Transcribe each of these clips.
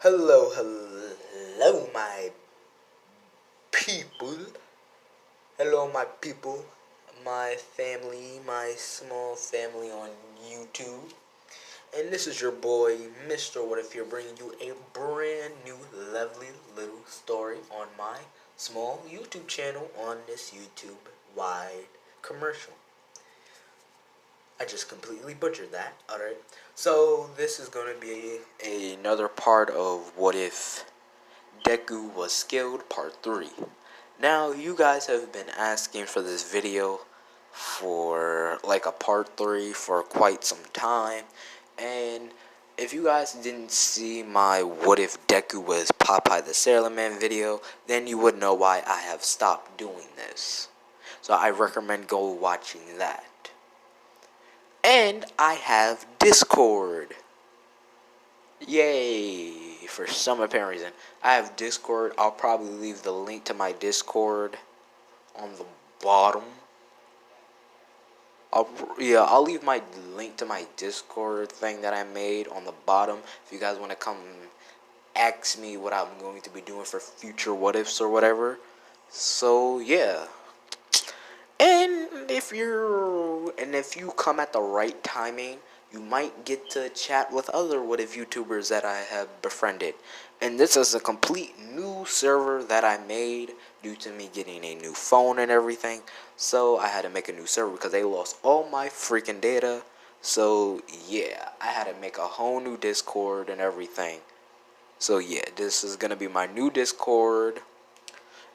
Hello, hello, my people. Hello, my people, my family, my small family on YouTube. And this is your boy, Mr. What If, here, bringing you a brand new, lovely little story on my small YouTube channel on this YouTube wide commercial. I just completely butchered that. Alright. So, this is going to be another part of What If Deku Was Skilled Part 3. Now, you guys have been asking for this video for like a part 3 for quite some time. And if you guys didn't see my What If Deku Was Popeye the Sailor Man video, then you would know why I have stopped doing this. So I recommend go watching that. And I have Discord. Yay! For some apparent reason, I have Discord. I'll probably leave the link to my Discord on the bottom. I'll leave my link to my Discord thing that I made on the bottom. If you guys want to come ask me what I'm going to be doing for future what ifs or whatever. So yeah. And if you come at the right timing, you might get to chat with other what if YouTubers that I have befriended. And this is a complete new server that I made due to me getting a new phone and everything. So I had to make a new server because they lost all my freaking data. So yeah, I had to make a whole new Discord and everything. So yeah, this is gonna be my new Discord.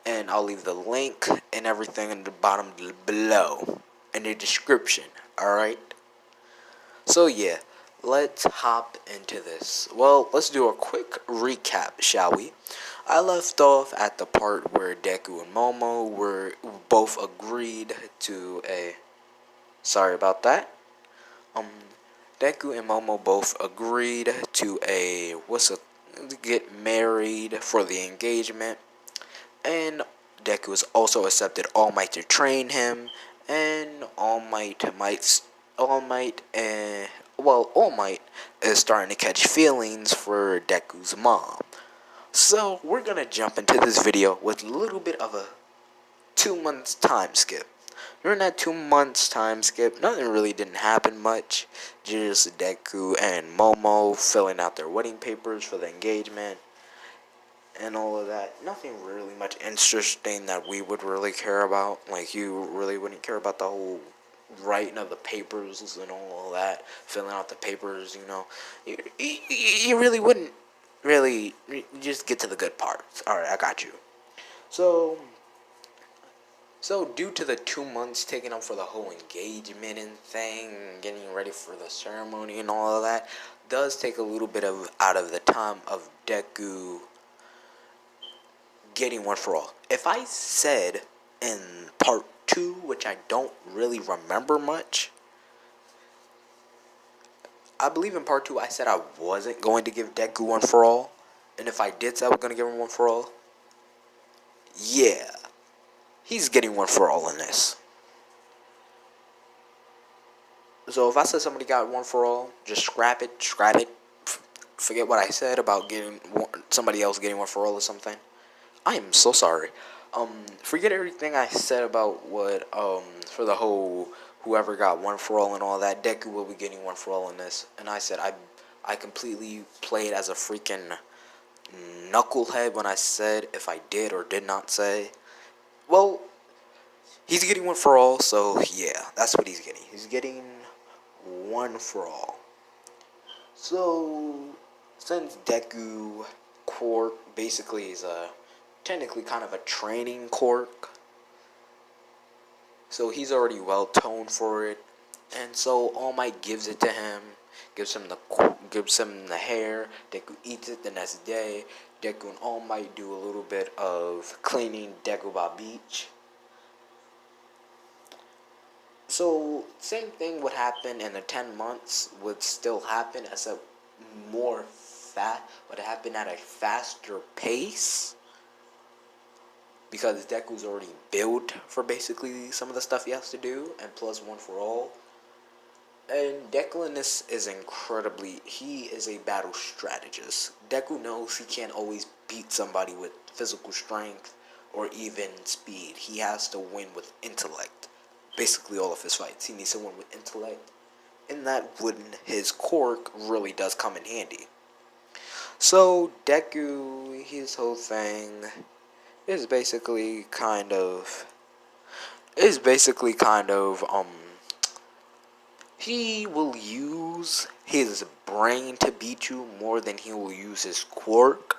And I'll leave the link and everything in the bottom below in the description. Alright? So yeah, let's hop into this. Well, let's do a quick recap, shall we? I left off at the part where Deku and Momo were both agreed to a... Sorry about that. Deku and Momo both agreed to get married for the engagement. And Deku has also accepted All Might to train him, and All Might is starting to catch feelings for Deku's mom. So we're gonna jump into this video with a little bit of a 2 months time skip. During that 2 months time skip, nothing really didn't happen much. Just Deku and Momo filling out their wedding papers for the engagement and all of that. Nothing really much interesting that we would really care about. Like, you really wouldn't care about the whole writing of the papers and all of that, filling out the papers, you know. You really wouldn't really just get to the good parts. Alright, I got you. So due to the 2 months taken up for the whole engagement and thing, getting ready for the ceremony and all of that, does take a little bit out of the time of Deku getting one for all. If I said in part 2, which I don't really remember much, I believe in part 2 I said I wasn't going to give Deku one for all. And if I did say I was going to give him one for all, yeah, he's getting one for all in this. So if I said somebody got one for all, just scrap it. Forget what I said about somebody else getting one for all or something. I am so sorry. Forget everything I said about what, for the whole whoever got one for all and all that. Deku will be getting one for all in this. And I said I completely played as a freaking knucklehead when I said if I did or did not say. Well, he's getting one for all, so yeah, that's what he's getting. He's getting one for all. So, since Deku Quirk basically is technically kind of a training quirk, so he's already well toned for it, and so All Might gives it to him, gives him the hair. Deku eats it the next day. Deku and All Might do a little bit of cleaning Dagobah Beach. So same thing would happen in the 10 months would still happen, except would happen at a faster pace, because Deku's already built for basically some of the stuff he has to do, and plus one for all. And Deku in this is incredibly, he is a battle strategist. Deku knows he can't always beat somebody with physical strength or even speed. He has to win with intellect. Basically all of his fights, he needs to win with intellect. And that when his quirk really does come in handy. So Deku, his whole thing is basically kind of he will use his brain to beat you more than he will use his quirk.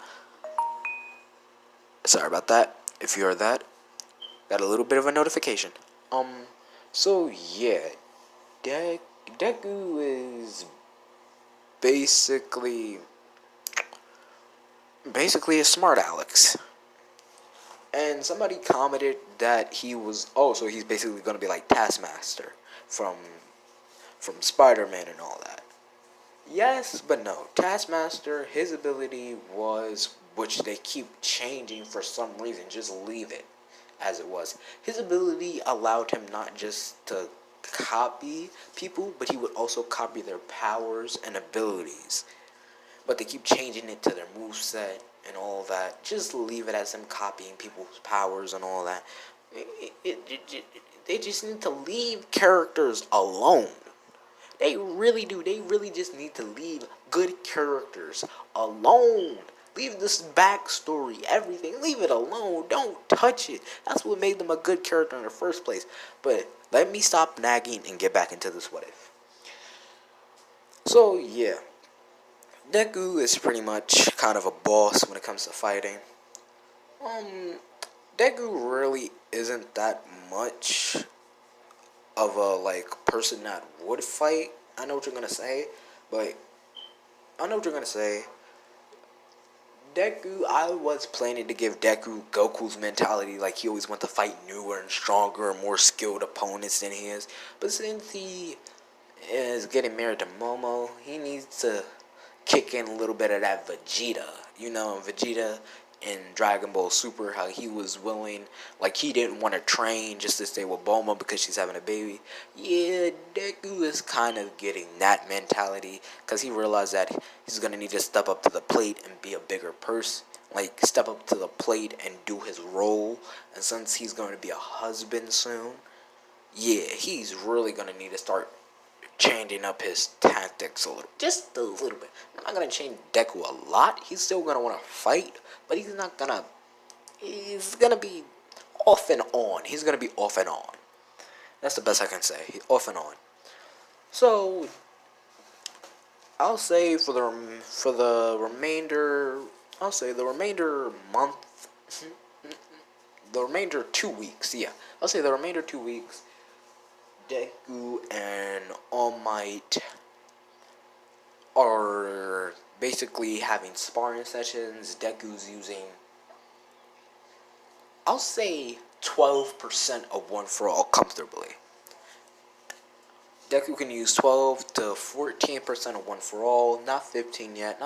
Sorry about that. If you heard that, got a little bit of a notification. So yeah, Deku is basically a smart Alex. And somebody commented that he was, oh, so he's basically gonna be like Taskmaster from Spider-Man and all that. Yes, but no. Taskmaster, his ability was, which they keep changing for some reason, just leave it as it was. His ability allowed him not just to copy people, but he would also copy their powers and abilities. But they keep changing it to their moveset and all that. Just leave it as him copying people's powers and all that. They just need to leave characters alone. They really do. They really just need to leave good characters alone. Leave this backstory, everything. Leave it alone. Don't touch it. That's what made them a good character in the first place. But let me stop nagging and get back into this what if. So, yeah. Deku is pretty much kind of a boss when it comes to fighting. Deku really isn't that much of a person that would fight. I know what you're gonna say, but Deku, I was planning to give Deku Goku's mentality, like he always wants to fight newer and stronger and more skilled opponents than he is. But since he is getting married to Momo, he needs to kick in a little bit of that Vegeta. You know, Vegeta in Dragon Ball Super, how he was willing, like he didn't want to train just to stay with Bulma because she's having a baby. Yeah, Deku is kind of getting that mentality because he realized that he's going to need to step up to the plate and be a bigger person. Like, step up to the plate and do his role. And since he's going to be a husband soon, yeah, he's really going to need to start changing up his tactics a little, just a little bit. I'm not gonna change Deku a lot. He's still gonna want to fight, but he's gonna be off and on. He's gonna be off and on. That's the best I can say. Off and on. So I'll say for the remainder, the remainder month, the remainder 2 weeks. Yeah, I'll say the remainder 2 weeks. Deku and All Might are basically having sparring sessions. Deku's using, I'll say, 12% of One For All comfortably. Deku can use 12 to 14% of One For All. Not 15 yet.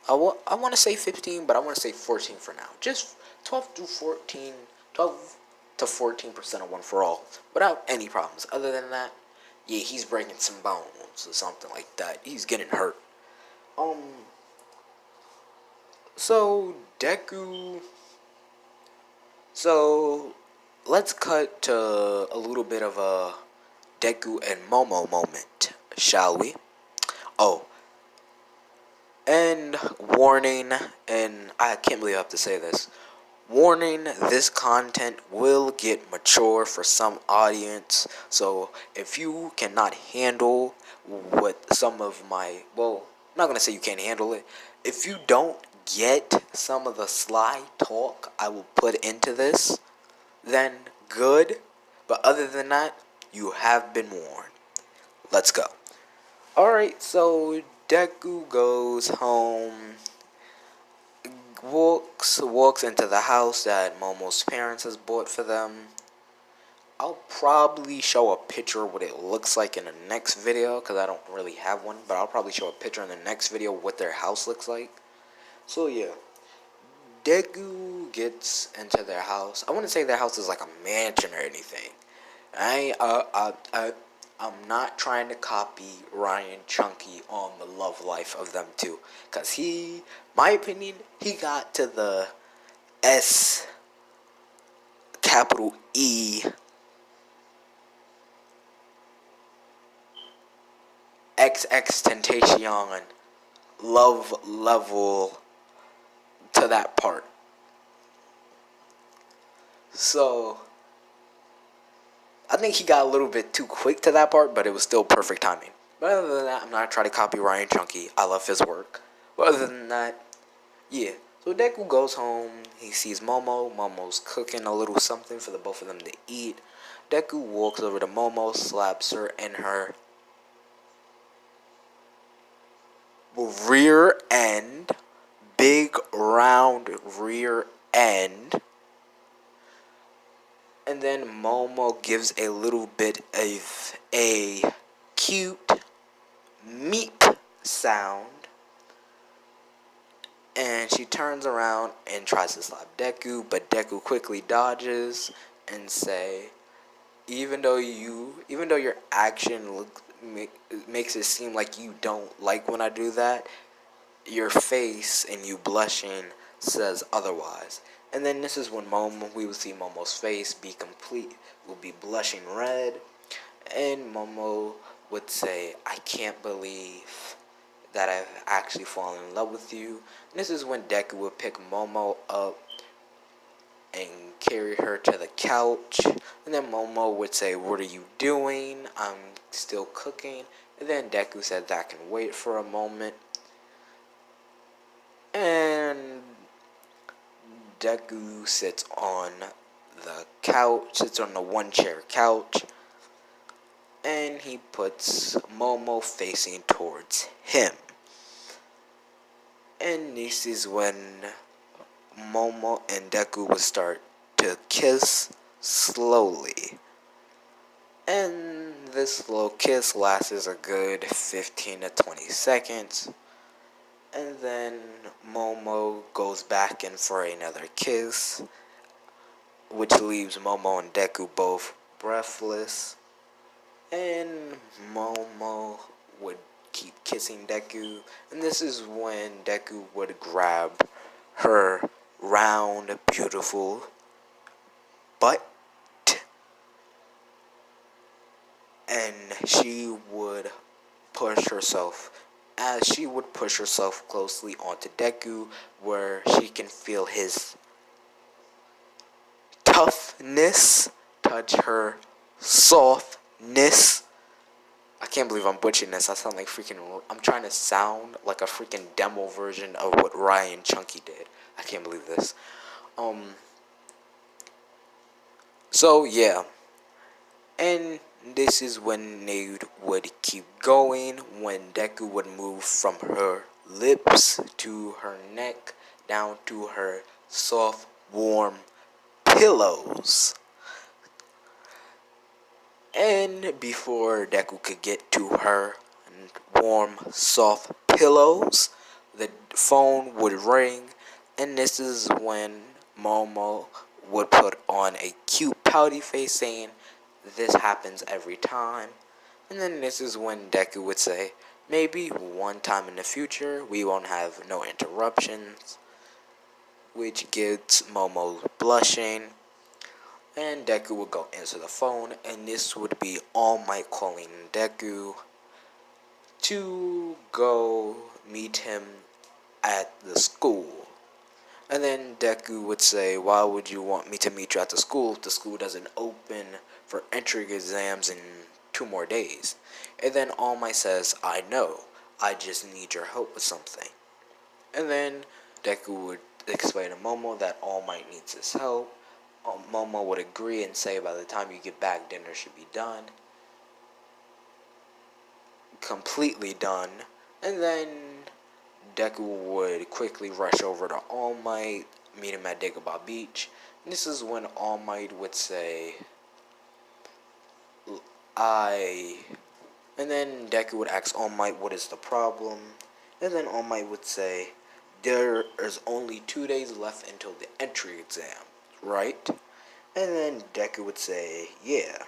I want to say 15, but I want to say 14 for now. Just 12 to 14. 12 to 14% of One For All without any problems. Other than that, yeah, he's breaking some bones or something like that. He's getting hurt. So Deku. So let's cut to a little bit of a Deku and Momo moment, shall we? Oh, and warning, and I can't believe I have to say this. Warning, this content will get mature for some audience, so if you cannot handle what some of my, well, I'm not going to say you can't handle it. If you don't get some of the sly talk I will put into this, then good, but other than that, you have been warned. Let's go. Alright, so Deku goes home, walks into the house that Momo's parents has bought for them. I'll probably show a picture of what it looks like in the next video, because I don't really have one, but I'll probably show a picture in the next video of what their house looks like. So yeah, Deku gets into their house. I wouldn't say their house is like a mansion or anything. I'm not trying to copy Ryan Chunky on the love life of them two. Because my opinion, he got to the S capital E XX Tentacion love level to that part. So, I think he got a little bit too quick to that part, but it was still perfect timing. But other than that, I'm not trying to copy Ryan Chunky. I love his work. But other than that, yeah. So Deku goes home. He sees Momo. Momo's cooking a little something for the both of them to eat. Deku walks over to Momo, slaps her in her rear end. Big, round rear end. And then Momo gives a little bit of a cute meep sound. And she turns around and tries to slap Deku, but Deku quickly dodges and say, even though your action makes it seem like you don't like when I do that, your face and you blushing says otherwise. And then this is when we will see Momo's face will be blushing red, and Momo would say, I can't believe that I've actually fallen in love with you. And this is when Deku would pick Momo up and carry her to the couch. And then Momo would say, what are you doing? I'm still cooking. And then Deku said that can wait for a moment. And Deku sits on the one chair couch. And he puts Momo facing towards him. And this is when Momo and Deku would start to kiss slowly. And this slow kiss lasts a good 15 to 20 seconds. And then Momo goes back in for another kiss, which leaves Momo and Deku both breathless. And Momo would keep kissing Deku. And this is when Deku would grab her round, beautiful butt, and she would push herself closely onto Deku, where she can feel his toughness touch her softness. I can't believe I'm butchering this. I sound like I'm trying to sound like a freaking demo version of what Ryan Chunky did. I can't believe this. So yeah. And this is when they would keep going, when Deku would move from her lips to her neck down to her soft, warm pillows. And before Deku could get to her warm, soft pillows, the phone would ring, and this is when Momo would put on a cute pouty face saying, this happens every time. And then this is when Deku would say, maybe one time in the future we won't have no interruptions, which gets Momo blushing. And Deku would go answer the phone, and this would be All Might calling Deku to go meet him at the school. And then Deku would say, why would you want me to meet you at the school if the school doesn't open for entry exams in 2 more days? And then All Might says, I know, I just need your help with something. And then Deku would explain to Momo that All Might needs his help. Momo would agree and say by the time you get back, dinner should be done. Completely done. And then Deku would quickly rush over to All Might, meet him at Dagobah Beach. And this is when All Might would say, And then Deku would ask All Might, what is the problem? And then All Might would say, there is only 2 days left until the entry exam, right? And then Deku would say, yeah.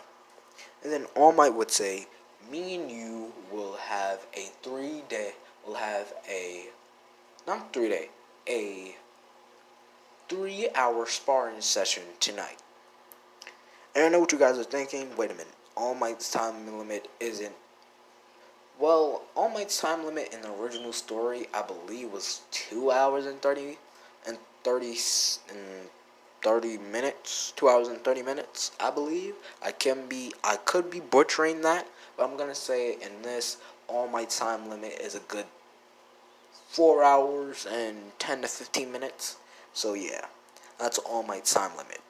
And then All Might would say, me and you will have a 3-day, we'll have a, not 3-day, a 3-hour sparring session tonight. And I know what you guys are thinking, wait a minute, All Might's time limit isn't, well, All Might's time limit in the original story, I believe, was 2 hours and 30 minutes, 2 hours and 30 minutes, I believe. I could be butchering that, but I'm gonna say in this, All Might's time limit is a good 4 hours and 10 to 15 minutes. So yeah, that's All Might's time limit.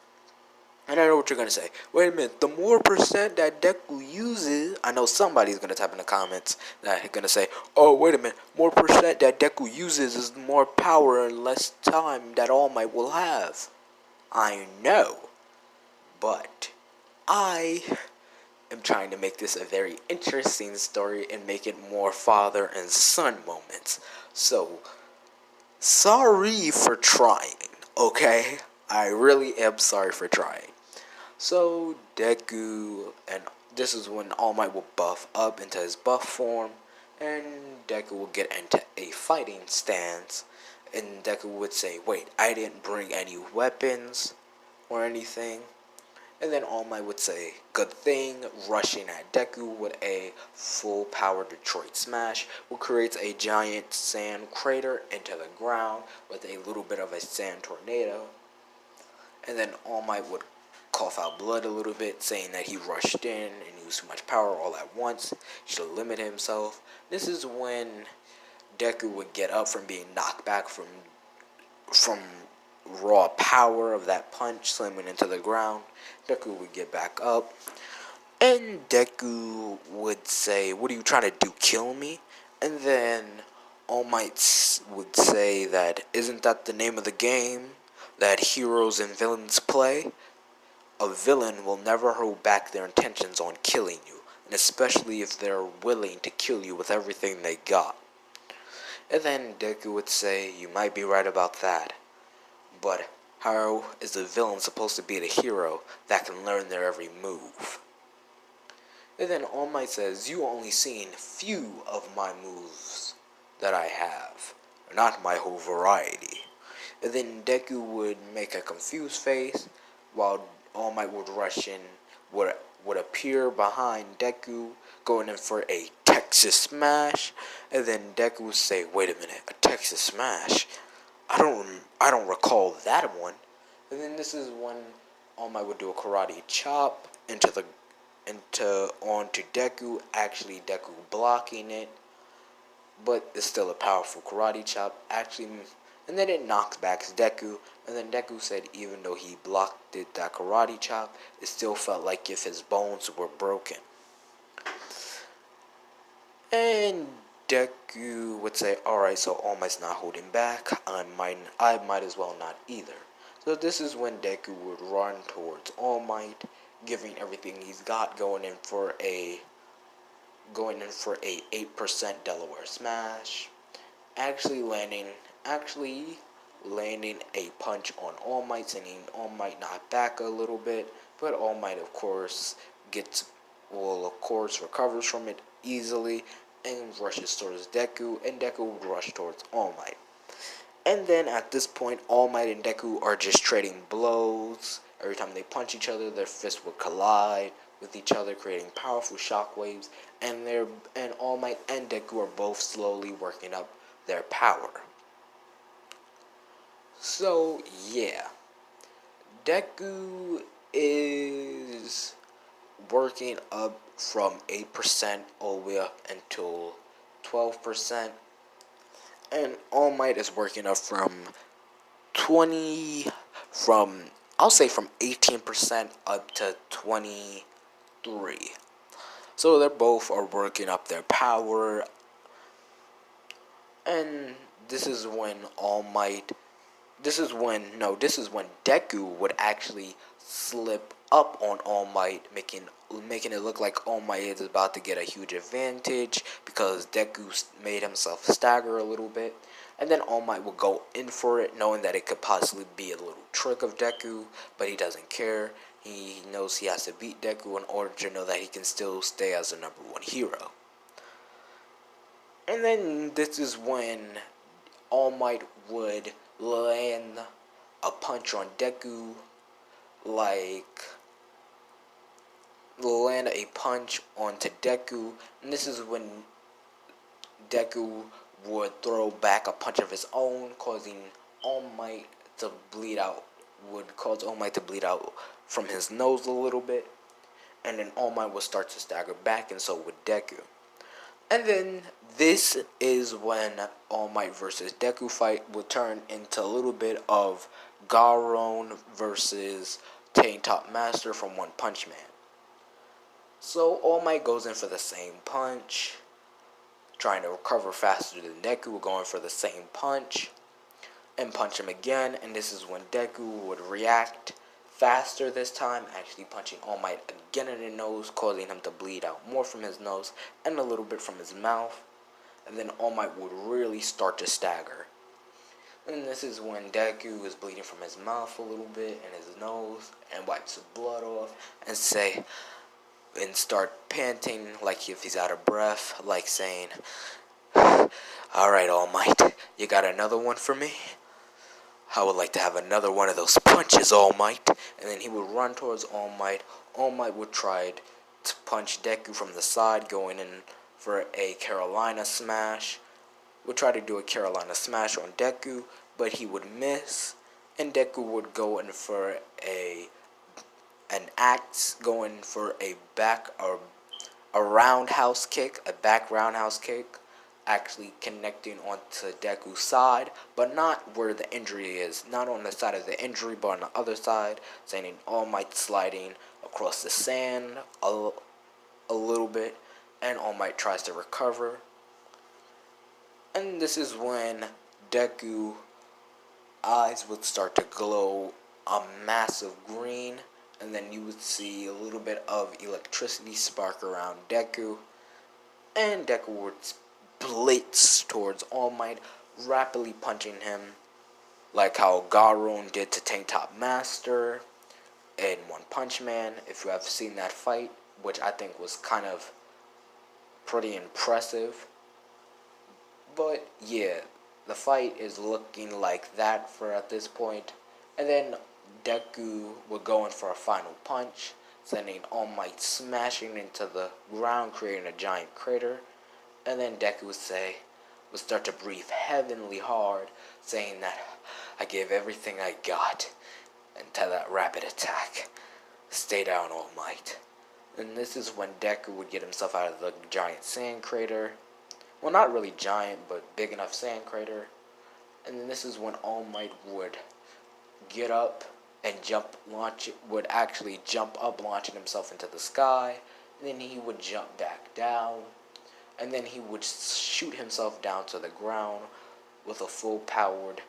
And I know what you're going to say. Wait a minute, the more percent that Deku uses, I know somebody's going to type in the comments that going to say, oh, wait a minute, more percent that Deku uses is more power and less time that All Might will have. I know, but I am trying to make this a very interesting story and make it more father and son moments. So, sorry for trying, okay? I really am sorry for trying. So Deku, and this is when All Might will buff up into his buff form, and Deku will get into a fighting stance, and Deku would say, wait, I didn't bring any weapons or anything. And then All Might would say, good thing, rushing at Deku with a full power Detroit Smash, will create a giant sand crater into the ground with a little bit of a sand tornado. And then All Might would cough out blood a little bit, saying that he rushed in and used too much power all at once. He should limit himself. This is when Deku would get up from being knocked back from raw power of that punch slamming into the ground. Deku would get back up, and Deku would say, what are you trying to do, kill me? And then All Might would say that, isn't that the name of the game that heroes and villains play? A villain will never hold back their intentions on killing you, and especially if they're willing to kill you with everything they got. And then Deku would say, you might be right about that, but how is the villain supposed to be the hero that can learn their every move? And then All Might says, you only seen few of my moves that I have, not my whole variety. And then Deku would make a confused face, while All Might would rush in, would appear behind Deku, going in for a Texas Smash, and then Deku would say, wait a minute, a Texas Smash? I don't recall that one. And then this is when All Might would do a karate chop onto Deku, actually Deku blocking it, but it's still a powerful karate chop, actually. And then it knocks back Deku, and then Deku said even though he blocked that karate chop, it still felt like if his bones were broken. And Deku would say, alright, so All Might's not holding back, I might as well not either. So this is when Deku would run towards All Might, giving everything he's got, going in for a 8% Delaware Smash, actually landing a punch on All Might, sending All Might knock back a little bit, but All Might of course recovers from it easily and rushes towards Deku, and Deku would rush towards All Might. And then at this point, All Might and Deku are just trading blows. Every time they punch each other, their fists would collide with each other, creating powerful shockwaves, and All Might and Deku are both slowly working up their power. So yeah, Deku is working up from 8% all the way up until 12%, and All Might is working up from 18% up to 23. So they both are working up their power, and this is when Deku would actually slip up on All Might, making it look like All Might is about to get a huge advantage because Deku made himself stagger a little bit. And then All Might will go in for it, knowing that it could possibly be a little trick of Deku, but he doesn't care. He knows he has to beat Deku in order to know that he can still stay as the #1 hero. And then this is when All Might would land a punch on Deku, like land a punch onto Deku, and this is when Deku would throw back a punch of his own, causing All Might to bleed out, would cause All Might to bleed out from his nose a little bit, and then All Might would start to stagger back, and so would Deku. And then this is when All Might versus Deku fight will turn into a little bit of Garon versus Tank Top Master from One Punch Man. So All Might goes in for the same punch, trying to recover faster than Deku, going for the same punch, and punch him again, and this is when Deku would react faster this time, actually punching All Might again in the nose, causing him to bleed out more from his nose and a little bit from his mouth, and then All Might would really start to stagger. And this is when Deku is bleeding from his mouth a little bit and his nose, and wipes the blood off and start panting like if he's out of breath, like saying, "Alright, All Might, you got another one for me? I would like to have another one of those punches, All Might." And then he would run towards All Might. All Might would try to punch Deku from the side, going in for a Carolina Smash. Would try to do a Carolina Smash on Deku, but he would miss. And Deku would go in for an axe, going for a back or a roundhouse kick, a back roundhouse kick, actually connecting onto Deku's side, but not where the injury is. Not on the side of the injury, but on the other side, sending All Might sliding across the sand a little bit, and All Might tries to recover. And this is when Deku eyes would start to glow a massive green, and then you would see a little bit of electricity spark around Deku, and Deku would blitz towards All Might, rapidly punching him like how Garon did to Tank Top Master in One Punch Man. If you have seen that fight, which I think was kind of pretty impressive. But yeah, the fight is looking like that for at this point. And then Deku would go in for a final punch, sending All Might smashing into the ground, creating a giant crater. And then Deku would start to breathe heavenly hard, saying that I gave everything I got into that rapid attack. Stay down, All Might. And this is when Deku would get himself out of the giant sand crater. Well, not really giant, but big enough sand crater. And then this is when All Might would get up and would actually jump up, launching himself into the sky. And then he would jump back down. And then he would shoot himself down to the ground with a full-powered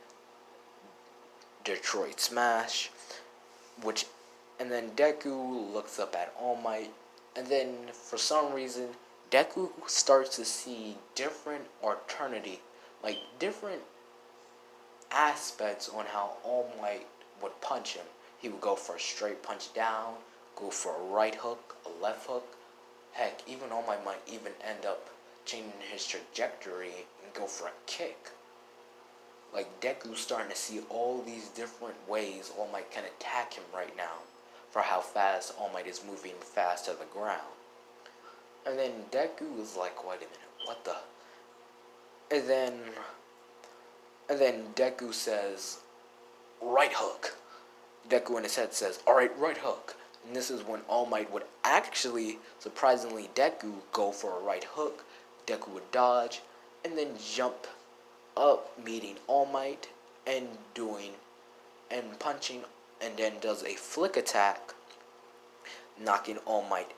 Detroit Smash. And then Deku looks up at All Might. And then, for some reason, Deku starts to see different different aspects on how All Might would punch him. He would go for a straight punch down, go for a right hook, a left hook. Heck, even All Might might even end up changing his trajectory and go for a kick. Like, Deku's starting to see all these different ways All Might can attack him right now, for how fast All Might is moving fast to the ground. And then Deku is like, wait a minute, what the? And then Deku says, right hook. Deku in his head says, alright, right hook. And this is when All Might would actually, surprisingly, Deku go for a right hook. Deku would dodge, and then jump up, meeting All Might, and punching, and then does a flick attack, knocking All Might,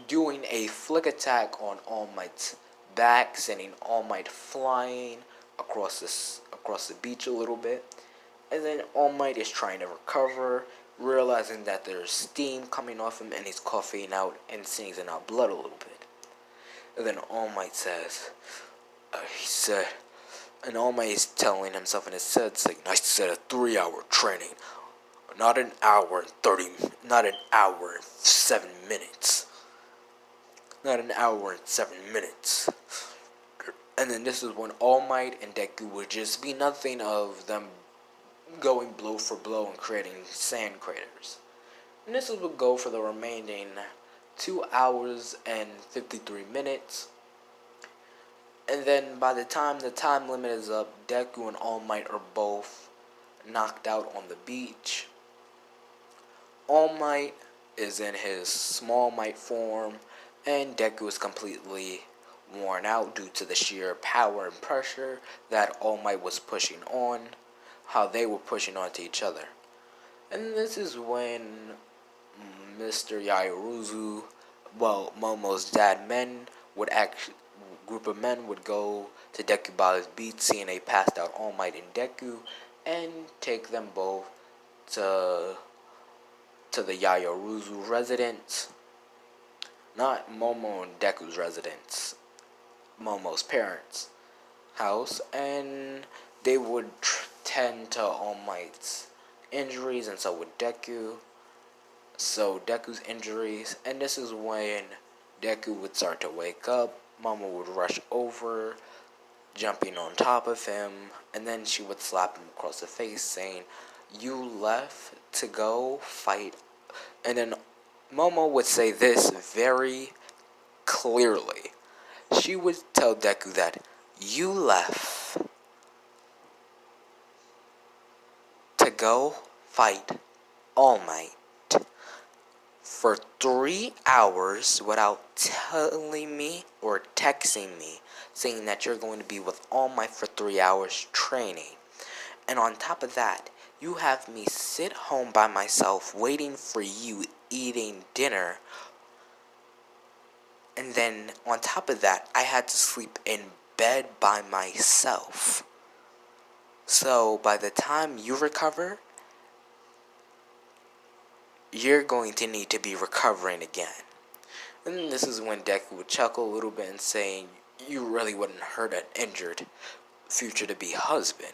doing a flick attack on All Might's back, sending All Might flying across the beach a little bit. And then All Might is trying to recover, realizing that there's steam coming off him, and he's coughing out and sneezing out blood a little bit. And then All Might says, and All Might is telling himself in his head, saying, I said a 3-hour training, not an hour and 30, not an hour and 7 minutes. Not an hour and 7 minutes. And then this is when All Might and Deku would just be nothing of them going blow for blow and creating sand craters. And this would go for the remaining 2 hours and 53 minutes. And then by the time the time limit is up, Deku and All Might are both knocked out on the beach. All Might is in his small might form, and Deku is completely worn out due to the sheer power and pressure that All Might was pushing on, how they were pushing onto each other. And this is when Mr. Yaoruzu, well, Momo's dad group of men would go to Dekuba's beach, seeing they passed out All Might and Deku, and take them both to the Yaoruzu residence. Not Momo and Deku's residence, Momo's parents' house, and they would tend to All Might's injuries, and so would Deku. So Deku's injuries, and this is when Deku would start to wake up. Momo would rush over, jumping on top of him, and then she would slap him across the face, saying, "You left to go fight." And then Momo would say this very clearly. She would tell Deku that, "You left to go fight All Might for 3 hours without telling me or texting me, saying that you're going to be with All Might for 3 hours training. And on top of that, you have me sit home by myself waiting for you eating dinner. And then on top of that, I had to sleep in bed by myself. So by the time you recover, you're going to need to be recovering again." And then this is when Deku would chuckle a little bit and saying, "You really wouldn't hurt an injured future-to-be husband."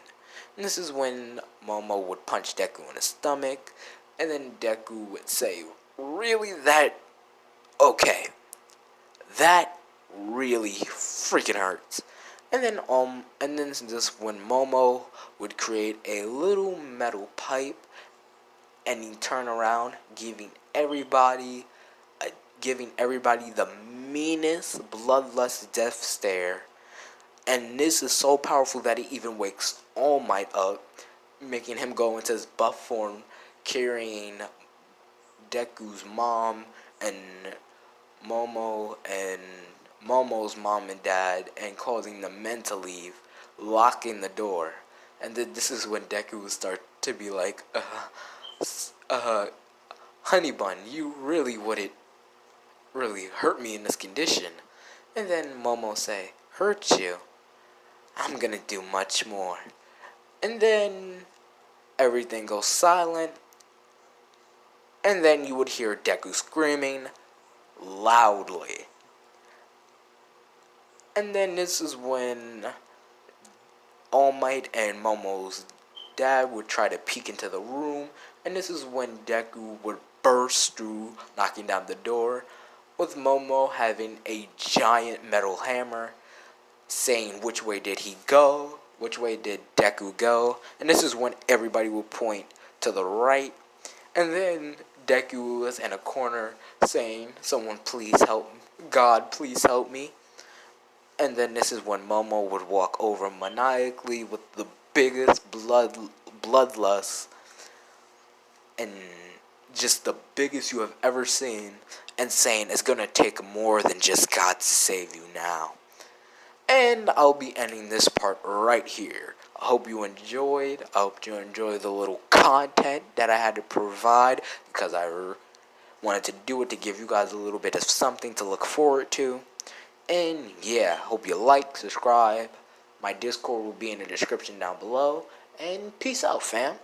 And this is when Momo would punch Deku in the stomach, and then Deku would say, "Really? Okay. That really freaking hurts." And then this is when Momo would create a little metal pipe, and he'd turn around, giving everybody the meanest, bloodlust death stare. And this is so powerful that it even wakes All Might up, making him go into his buff form, carrying Deku's mom and Momo's mom and dad, and causing the men to leave, locking the door. And then this is when Deku would start to be like, "Honey bun, you really wouldn't really hurt me in this condition." And then Momo say, "Hurt you? I'm gonna do much more." And then everything goes silent, and then you would hear Deku screaming loudly. And then this is when All Might and Momo's dad would try to peek into the room, and this is when Deku would burst through, knocking down the door, with Momo having a giant metal hammer, saying which way did he go, which way did Deku go, and this is when everybody would point to the right, and then Deku was in a corner saying, "Someone please help me. God, please help me." And then this is when Momo would walk over maniacally with the biggest bloodlust, and just the biggest you have ever seen, and saying it's gonna take more than just God to save you now. And I'll be ending this part right here. I hope you enjoyed. I hope you enjoyed the little content that I had to provide, because I wanted to do it to give you guys a little bit of something to look forward to. And yeah, hope you like, subscribe. My Discord will be in the description down below. And peace out, fam.